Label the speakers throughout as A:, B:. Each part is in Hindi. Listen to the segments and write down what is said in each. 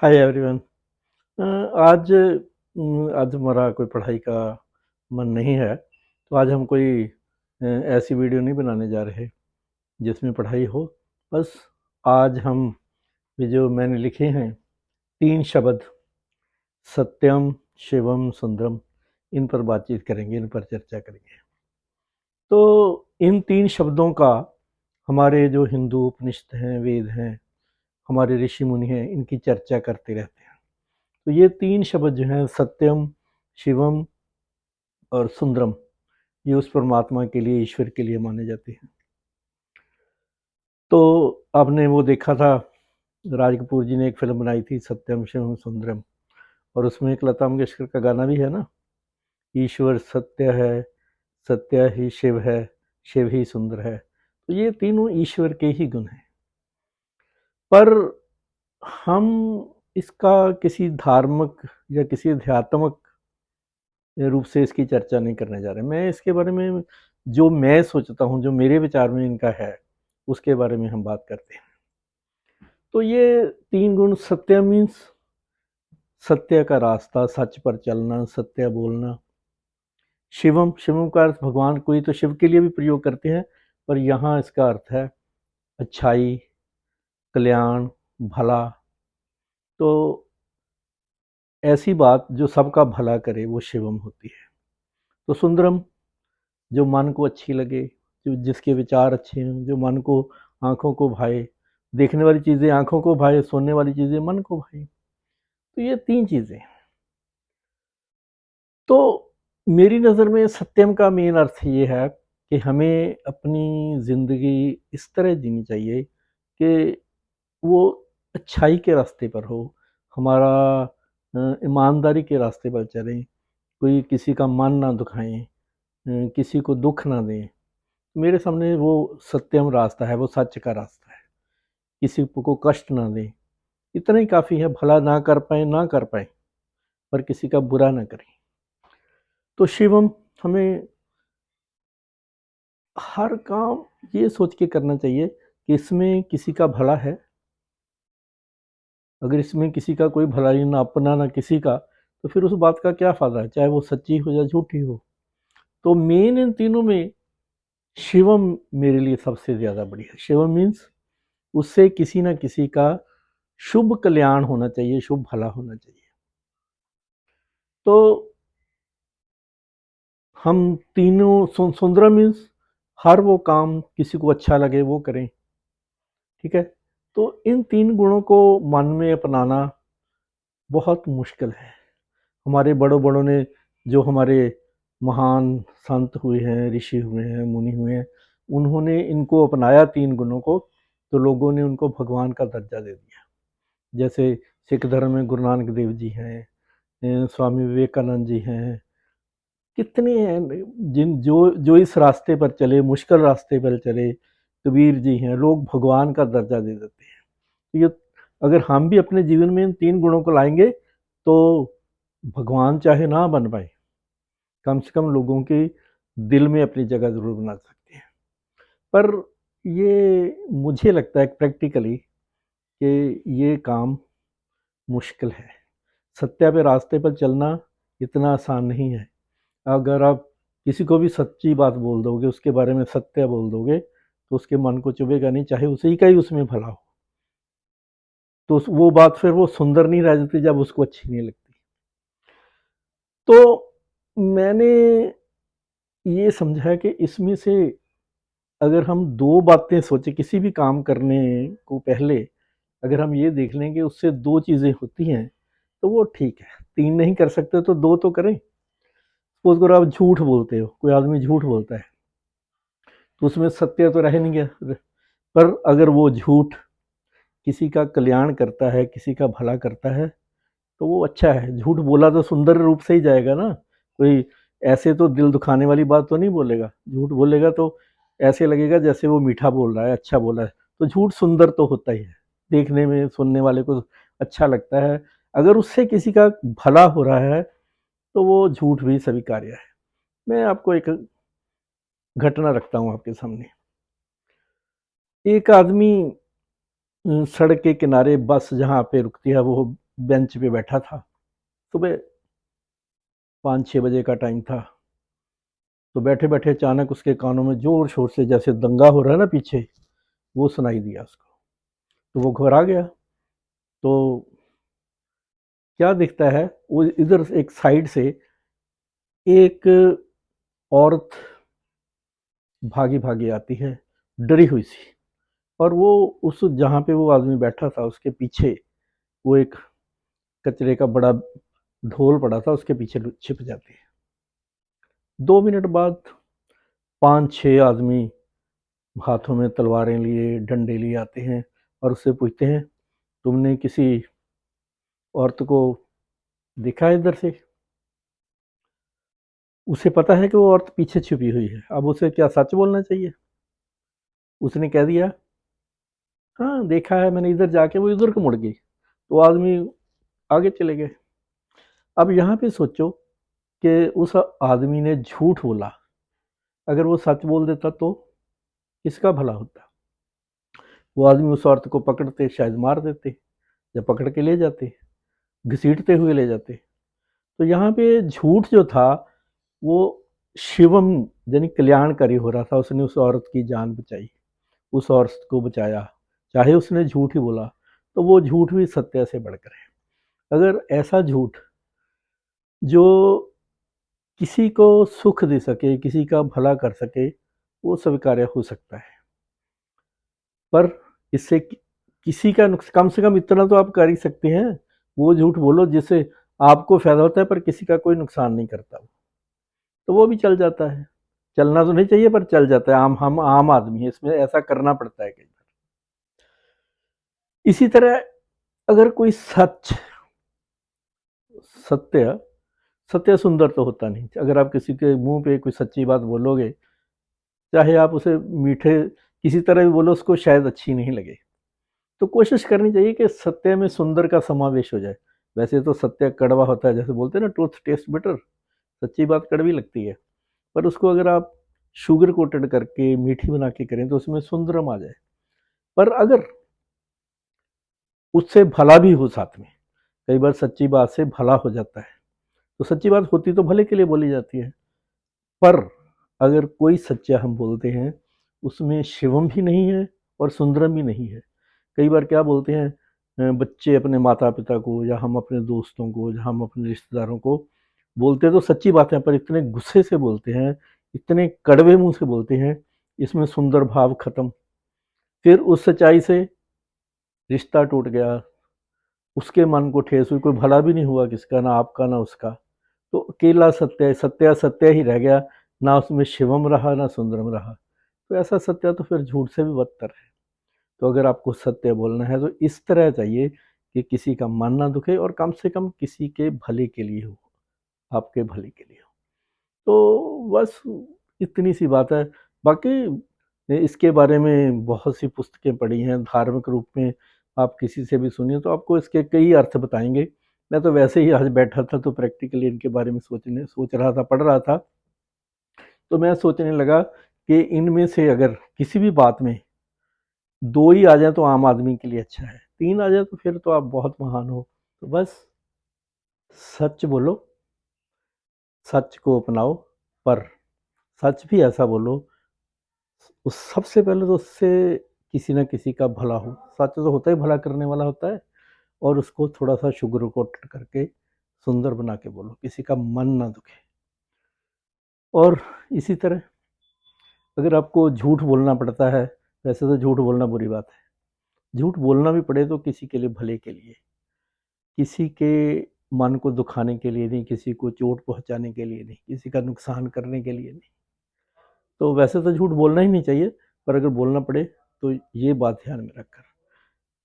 A: Hi everyone. आज आज हमारा कोई पढ़ाई का मन नहीं है, तो आज हम कोई ऐसी वीडियो नहीं बनाने जा रहे जिसमें पढ़ाई हो। बस आज हम ये जो मैंने लिखे हैं 3 शब्द सत्यम, शिवम, सुंदरम, इन पर बातचीत करेंगे, इन पर चर्चा करेंगे। तो इन 3 शब्दों का हमारे जो हिंदू उपनिषद हैं, वेद हैं, हमारे ऋषि मुनि हैं, इनकी चर्चा करते रहते हैं। तो ये 3 शब्द जो हैं सत्यम, शिवम और सुंदरम, ये उस परमात्मा के लिए, ईश्वर के लिए माने जाते हैं। तो आपने वो देखा था, राज कपूर जी ने एक फिल्म बनाई थी सत्यम शिवम सुंदरम, और उसमें एक लता मंगेशकर का गाना भी है ना, ईश्वर सत्य है, सत्य ही शिव है, शिव ही सुंदर है। तो ये तीनों ईश्वर के ही गुण हैं, पर हम इसका किसी धार्मिक या किसी अध्यात्मक रूप से इसकी चर्चा नहीं करने जा रहे। मैं इसके बारे में जो मैं सोचता हूँ, जो मेरे विचार में इनका है, उसके बारे में हम बात करते हैं। तो ये 3 गुण, सत्य मीन्स सत्य का रास्ता, सच पर चलना, सत्य बोलना। शिवम, शिवम का अर्थ भगवान, कोई तो शिव के लिए भी प्रयोग करते हैं, पर यहाँ इसका अर्थ है अच्छाई, कल्याण, भला। तो ऐसी बात जो सबका भला करे, वो शिवम होती है। तो सुंदरम, जो मन को अच्छी लगे, जो जिसके विचार अच्छे हों, जो मन को, आँखों को भाए। देखने वाली चीज़ें आँखों को भाए, सुनने वाली चीज़ें मन को भाए। तो ये 3 चीज़ें। तो मेरी नज़र में सत्यम का मेन अर्थ ये है कि हमें अपनी ज़िंदगी इस तरह जीनी चाहिए कि वो अच्छाई के रास्ते पर हो, हमारा ईमानदारी के रास्ते पर चलें, कोई किसी का मन ना दुखाएँ, किसी को दुःख ना दें। मेरे सामने वो सत्यम रास्ता है, वो सच का रास्ता है। किसी को कष्ट ना दें, इतना ही काफ़ी है। भला ना कर पाएँ, ना कर पाएँ, पर किसी का बुरा ना करें। तो शिवम, हमें हर काम ये सोच के करना चाहिए कि इसमें किसी का भला है। अगर इसमें किसी का कोई भला ही ना अपना ना किसी का, तो फिर उस बात का क्या फ़ायदा है, चाहे वो सच्ची हो या झूठी हो। तो मेन इन तीनों में शिवम मेरे लिए सबसे ज़्यादा बढ़िया है। शिवम मीन्स उससे किसी न किसी का शुभ कल्याण होना चाहिए, शुभ भला होना चाहिए। तो हम तीनों सुंदरम मीन्स हर वो काम किसी को अच्छा लगे वो करें, ठीक है। तो इन 3 गुणों को मन में अपनाना बहुत मुश्किल है। हमारे बड़ों बड़ों ने, जो हमारे महान संत हुए हैं, ऋषि हुए हैं, मुनि हुए हैं, उन्होंने इनको अपनाया 3 गुणों को, तो लोगों ने उनको भगवान का दर्जा दे दिया। जैसे सिख धर्म में गुरु नानक देव जी हैं, स्वामी विवेकानंद जी हैं, कितने हैं जिन जो जो इस रास्ते पर चले, मुश्किल रास्ते पर चले। कबीर जी हैं, लोग भगवान का दर्जा दे देते हैं। तो ये, अगर हम भी अपने जीवन में इन 3 गुणों को लाएंगे, तो भगवान चाहे ना बन पाए, कम से कम लोगों के दिल में अपनी जगह ज़रूर बना सकते हैं। पर ये मुझे लगता है प्रैक्टिकली कि ये काम मुश्किल है। सत्य पे रास्ते पर चलना इतना आसान नहीं है। अगर आप किसी को भी सच्ची बात बोल दोगे, उसके बारे में सत्य बोल दोगे, तो उसके मन को चुभेगा नहीं, चाहे उसी का ही उसमें भला हो। तो वो बात फिर वो सुंदर नहीं रह जाती जब उसको अच्छी नहीं लगती। तो मैंने ये समझा है कि इसमें से अगर हम 2 बातें सोचें किसी भी काम करने को पहले, अगर हम ये देख लें कि उससे 2 चीज़ें होती हैं, तो वो ठीक है। 3 नहीं कर सकते तो 2 तो करें। सपोज़ करो आप झूठ बोलते हो, कोई आदमी झूठ बोलता है, तो उसमें सत्य तो रह नहीं गया। पर अगर वो झूठ किसी का कल्याण करता है, किसी का भला करता है, तो वो अच्छा है। झूठ बोला तो सुंदर रूप से ही जाएगा ना, कोई ऐसे तो दिल दुखाने वाली बात तो नहीं बोलेगा। झूठ बोलेगा तो ऐसे लगेगा जैसे वो मीठा बोल रहा है, अच्छा बोला है। तो झूठ सुंदर तो होता ही है, देखने में सुनने वाले को अच्छा लगता है। अगर उससे किसी का भला हो रहा है, तो वो झूठ भी स्वीकार्य है। मैं आपको एक घटना रखता हूँ आपके सामने। एक आदमी सड़क के किनारे बस जहाँ पे रुकती है, वो बेंच पे बैठा था। सुबह 5-6 बजे का टाइम था। तो बैठे-बैठे अचानक उसके कानों में ज़ोर-शोर से जैसे दंगा हो रहा है ना पीछे, वो सुनाई दिया उसको। तो वो घबरा गया। तो क्या दिखता है, वो इधर से एक साइड से एक औरत भागी-भागी आती है, डरी हुई सी। और वो उस जहाँ पे वो आदमी बैठा था उसके पीछे वो एक कचरे का बड़ा ढोल पड़ा था, उसके पीछे छिप जाती है। 2 मिनट बाद 5-6 आदमी हाथों में तलवारें लिए, डंडे लिए आते हैं और उससे पूछते हैं, तुमने किसी औरत को देखा है इधर से? उसे पता है कि वो औरत पीछे छुपी हुई है। अब उसे क्या सच बोलना चाहिए? उसने कह दिया, हाँ देखा है मैंने इधर जाके, वो इधर को मुड़ गई। तो आदमी आगे चले गए। अब यहाँ पे सोचो कि उस आदमी ने झूठ बोला, अगर वो सच बोल देता तो किसका भला होता? वो आदमी उस औरत को पकड़ते, शायद मार देते, या पकड़ के ले जाते, घसीटते हुए ले जाते। तो यहाँ पे झूठ जो था वो शिवम यानी कल्याणकारी हो रहा था। उसने उस औरत की जान बचाई, उस औरत को बचाया, चाहे उसने झूठ ही बोला। तो वो झूठ भी सत्य से बढ़कर है। अगर ऐसा झूठ जो किसी को सुख दे सके, किसी का भला कर सके, वो स्वीकार्य हो सकता है। पर इससे किसी का कम से कम इतना तो आप कर ही सकते हैं, वो झूठ बोलो जिससे आपको फायदा होता है पर किसी का कोई नुकसान नहीं करता। तो वो भी चल जाता है। चलना तो नहीं चाहिए पर चल जाता है। हम आम आदमी हैं, इसमें ऐसा करना पड़ता है कई बार। इसी तरह अगर कोई सत्य सत्य सुंदर तो होता नहीं। अगर आप किसी के मुंह पे कोई सच्ची बात बोलोगे, चाहे आप उसे मीठे किसी तरह भी बोलो, उसको शायद अच्छी नहीं लगे। तो कोशिश करनी चाहिए कि सत्य में सुंदर का समावेश हो जाए। वैसे तो सत्य कड़वा होता है, जैसे बोलते हैं ना, ट्रूथ टेस्ट बिटर। सच्ची बात कड़वी लगती है, पर उसको अगर आप शुगर कोटेड करके मीठी बना के करें तो उसमें सुंदरम आ जाए। पर अगर उससे भला भी हो साथ में, कई बार सच्ची बात से भला हो जाता है। तो सच्ची बात होती तो भले के लिए बोली जाती है। पर अगर कोई सच्चा हम बोलते हैं, उसमें शिवम भी नहीं है और सुंदरम भी नहीं है। कई बार क्या बोलते हैं, बच्चे अपने माता पिता को, या हम अपने दोस्तों को, या हम अपने रिश्तेदारों को बोलते तो सच्ची बात है, पर इतने गुस्से से बोलते हैं, इतने कड़वे मुंह से बोलते हैं, इसमें सुंदर भाव खत्म। फिर उस सच्चाई से रिश्ता टूट गया, उसके मन को ठेस हुई, कोई भला भी नहीं हुआ किसका, ना आपका ना उसका। तो अकेला सत्य सत्य सत्य ही रह गया, ना उसमें शिवम रहा ना सुंदरम रहा। तो ऐसा सत्य तो फिर झूठ से भी बदतर है। तो अगर आपको सत्य बोलना है तो इस तरह चाहिए कि किसी का मन ना दुखे, और कम से कम किसी के भले के लिए हो, आपके भले के लिए हो। तो बस इतनी सी बात है। बाकी इसके बारे में बहुत सी पुस्तकें पढ़ी हैं धार्मिक रूप में। आप किसी से भी सुनिए तो आपको इसके कई अर्थ बताएंगे। मैं तो वैसे ही आज बैठा था तो प्रैक्टिकली इनके बारे में सोच रहा था, पढ़ रहा था। तो मैं सोचने लगा कि इनमें से अगर किसी भी बात में 2 ही आ जाए तो आम आदमी के लिए अच्छा है, 3 आ जाए तो फिर तो आप बहुत महान हो। तो बस सच बोलो, सच को अपनाओ, पर सच भी ऐसा बोलो उस सबसे पहले तो उससे किसी ना किसी का भला हो। सच तो होता ही भला करने वाला होता है, और उसको थोड़ा सा शुगर कोटेड करके सुंदर बना के बोलो, किसी का मन ना दुखे। और इसी तरह अगर आपको झूठ बोलना पड़ता है, वैसे तो झूठ बोलना बुरी बात है, झूठ बोलना भी पड़े तो किसी के लिए भले के लिए, किसी के मन को दुखाने के लिए नहीं, किसी को चोट पहुंचाने के लिए नहीं, किसी का नुकसान करने के लिए नहीं। तो वैसे तो झूठ बोलना ही नहीं चाहिए, पर अगर बोलना पड़े तो ये बात ध्यान में रखकर।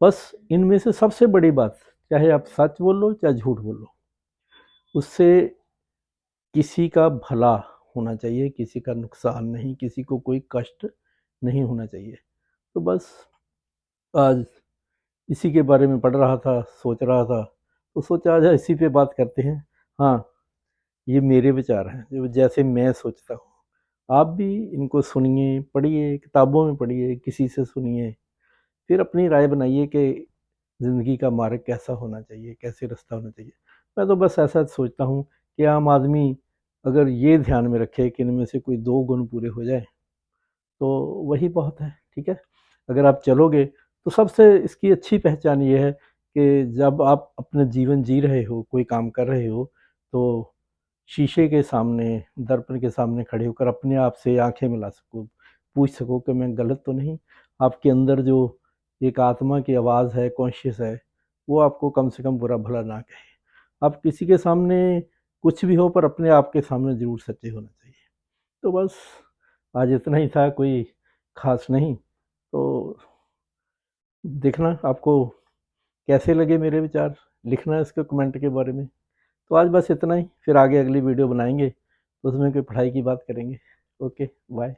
A: बस इनमें से सबसे बड़ी बात, चाहे आप सच बोलो चाहे झूठ बोलो, उससे किसी का भला होना चाहिए, किसी का नुकसान नहीं, किसी को कोई कष्ट नहीं होना चाहिए। तो बस आज इसी के बारे में पढ़ रहा था, सोच रहा था, तो सोचा आज इसी पे बात करते हैं। हाँ, ये मेरे विचार हैं जो जैसे मैं सोचता हूँ। आप भी इनको सुनिए, पढ़िए, किताबों में पढ़िए, किसी से सुनिए, फिर अपनी राय बनाइए कि ज़िंदगी का मार्ग कैसा होना चाहिए, कैसे रास्ता होना चाहिए। मैं तो बस ऐसा सोचता हूँ कि आम आदमी अगर ये ध्यान में रखे कि इनमें से कोई 2 गुण पूरे हो जाएँ, तो वही बहुत है, ठीक है? अगर आप चलोगे तो सबसे इसकी अच्छी पहचान ये है कि जब आप अपना जीवन जी रहे हो, कोई काम कर रहे हो, तो शीशे के सामने, दर्पण के सामने खड़े होकर अपने आप से आँखें मिला सको, पूछ सको कि मैं गलत तो नहीं? आपके अंदर जो एक आत्मा की आवाज़ है, कॉन्शियस है, वो आपको कम से कम बुरा-भला ना कहे। आप किसी के सामने कुछ भी हो पर अपने आप के सामने ज़रूर सच्चे होना चाहिए। तो बस आज इतना ही था, कोई ख़ास नहीं। तो देखना आपको कैसे लगे मेरे विचार, लिखना इसके कमेंट के बारे में। तो आज बस इतना ही, फिर आगे अगली वीडियो बनाएँगे, तो उसमें कोई पढ़ाई की बात करेंगे। Okay, bye.